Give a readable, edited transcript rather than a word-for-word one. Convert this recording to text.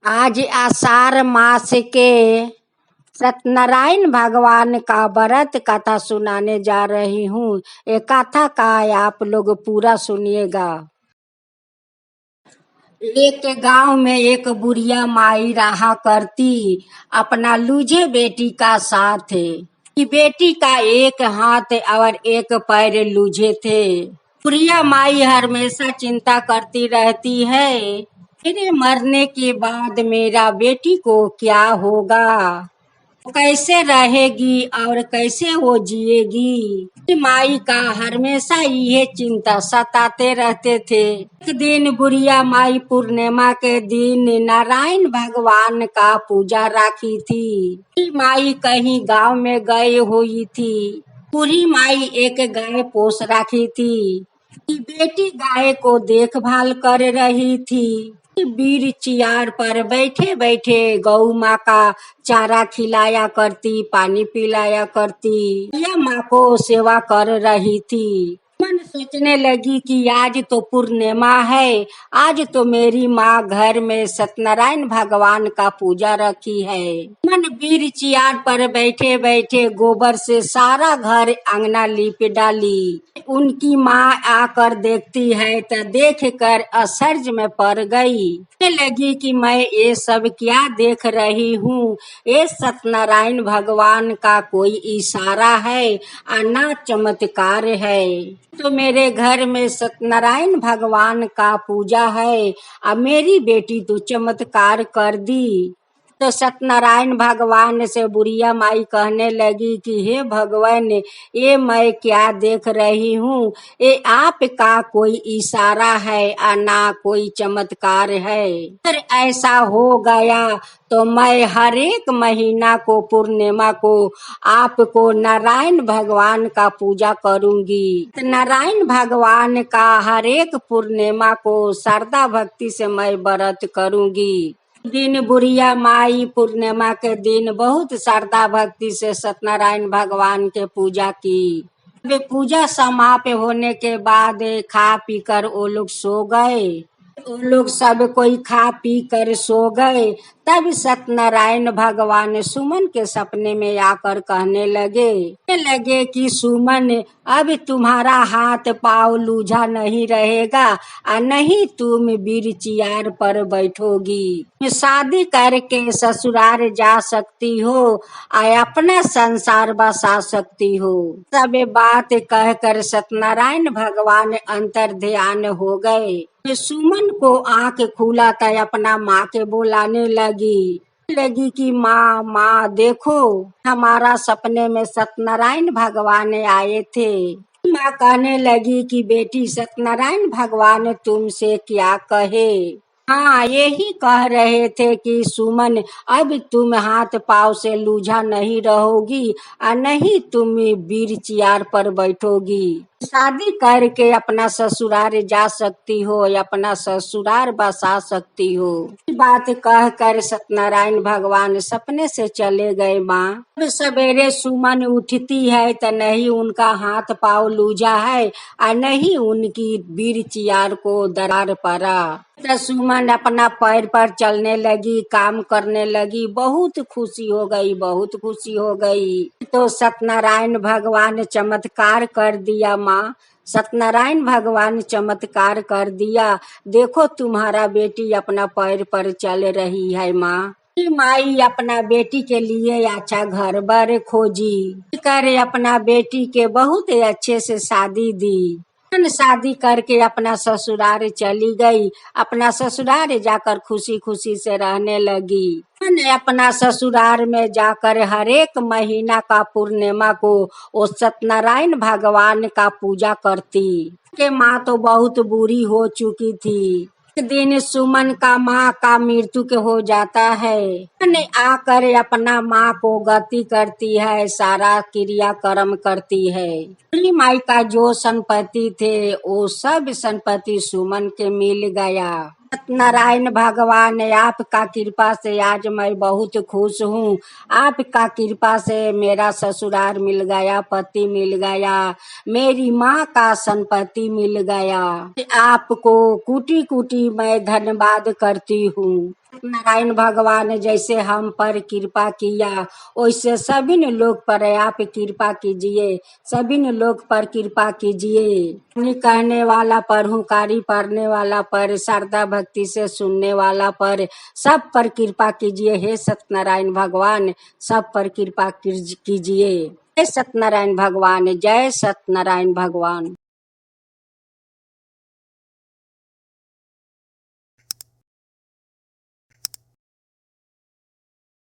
आज आषाढ़ मास के सत्यनारायण भगवान का व्रत कथा सुनाने जा रही हूँ। ये कथा का आप लोग पूरा सुनिएगा। एक गांव में एक बुढ़िया माई रहा करती अपना लूझे बेटी का साथ। कि बेटी का एक हाथ और एक पैर लूझे थे। बुढ़िया माई हमेशा चिंता करती रहती है, मेरे मरने के बाद मेरा बेटी को क्या होगा, कैसे रहेगी और कैसे वो जिएगी। माई का हमेशा ये चिंता सताते रहते थे। एक दिन बुढ़िया माई पूर्णिमा के दिन नारायण भगवान का पूजा रखी थी। माई कहीं गांव में गई हुई थी। बूढ़ी माई एक गाय पोस रखी थी। बेटी गाय को देखभाल कर रही थी। वीर चियार पर बैठे बैठे गौ माँ का चारा खिलाया करती, पानी पिलाया करती। यह माँ को सेवा कर रही थी। मन सोचने लगी कि आज तो पूर्णिमा है, आज तो मेरी माँ घर में सत्यनारायण भगवान का पूजा रखी है। मन वीर चियार पर बैठे बैठे गोबर से सारा घर अंगना लीप डाली। उनकी माँ आकर देखती है तो देख कर आश्चर्य में पड़ गई। लगी कि मैं ये सब क्या देख रही हूँ, ये सत्यनारायण भगवान का कोई इशारा है और ना चमत्कार है। तो मेरे घर में सत्यनारायण भगवान का पूजा है और मेरी बेटी तो चमत्कार कर दी। तो सत्यनारायण भगवान से बुढ़िया माई कहने लगी कि हे भगवान, ये मैं क्या देख रही हूँ, ये आपका कोई इशारा है और ना कोई चमत्कार है। अगर ऐसा हो गया तो मैं हर एक महीना को पूर्णिमा को आपको नारायण भगवान का पूजा करूंगी। नारायण भगवान का हर एक पूर्णिमा को श्रद्धा भक्ति से मैं व्रत करूंगी। दिन बुढ़िया माई पूर्णिमा के दिन बहुत श्रद्धा भक्ति से सत्यनारायण भगवान के पूजा की। वे पूजा समाप्त होने के बाद खा पी कर वो लोग सो गए। वो लोग सब कोई खा पी कर सो गए। तब सत्यनारायण भगवान सुमन के सपने में आकर कहने लगे कि सुमन, अब तुम्हारा हाथ पाँव लूझा नहीं रहेगा और नहीं तुम वीर चियार पर बैठोगी। शादी करके ससुराल जा सकती हो और अपना संसार बसा सकती हो। सब बात कहकर सत्यनारायण भगवान अंतर ध्यान हो गए। सुमन को आंख खुला था, अपना माँ के बुलाने लगी कि माँ माँ देखो, हमारा सपने में सत्यनारायण भगवान आए थे। माँ कहने लगी कि बेटी सत्यनारायण भगवान तुमसे क्या कहे। हाँ, यही कह रहे थे कि सुमन, अब तुम हाथ पाँव से लूझा नहीं रहोगी और नहीं तुम वीर चियार पर बैठोगी। शादी करके अपना ससुराल जा सकती हो या अपना ससुराल बसा सकती हो। बात कहकर सत्यनारायण भगवान सपने से चले गए। माँ अब सवेरे सुमन उठती है तो नहीं उनका हाथ पाँव लूझा है और नहीं उनकी वीर चियार को दरार पड़ा। तो सुमन अपना पैर पर चलने लगी, काम करने लगी। बहुत खुशी हो गई, बहुत खुशी हो गई। तो सत्यनारायण भगवान चमत्कार कर दिया। माँ सत्यनारायण भगवान चमत्कार कर दिया, देखो तुम्हारा बेटी अपना पैर पर चल रही है। माँ माई अपना बेटी के लिए अच्छा घर बार खोजी कर अपना बेटी के बहुत अच्छे से शादी दी। शादी करके अपना ससुराल चली गई। अपना ससुराल जाकर खुशी खुशी से रहने लगी। अपना ससुराल में जाकर हर एक महीना का पूर्णिमा को वो सत्यनारायण भगवान का पूजा करती। के माँ तो बहुत बुरी हो चुकी थी। एक दिन सुमन का माँ का मृत्यु के हो जाता है। आकर अपना माँ को गति करती है, सारा क्रियाक्रम करती है। माई का जो संपत्ति थे वो सब संपत्ति सुमन के मिल गया। सत्यनारायण भगवान आपका कृपा से आज मैं बहुत खुश हूँ। आपका कृपा से मेरा ससुराल मिल गया, पति मिल गया, मेरी माँ का संपत्ति मिल गया। आपको कोटि कोटि मैं धन्यवाद करती हूँ। नारायण भगवान जैसे हम पर कृपा किया, वैसे सभी ने लोग पर आप कृपा कीजिए, सभी ने लोग पर कृपा कीजिए। कहने वाला पर, हुंकारी पढ़ने वाला पर, शारदा भक्ति से सुनने वाला पर, सब पर कृपा कीजिए। हे सत्यनारायण भगवान, सब पर कृपा कीजिए। जय सत्यनारायण भगवान, जय सत्यनारायण भगवान।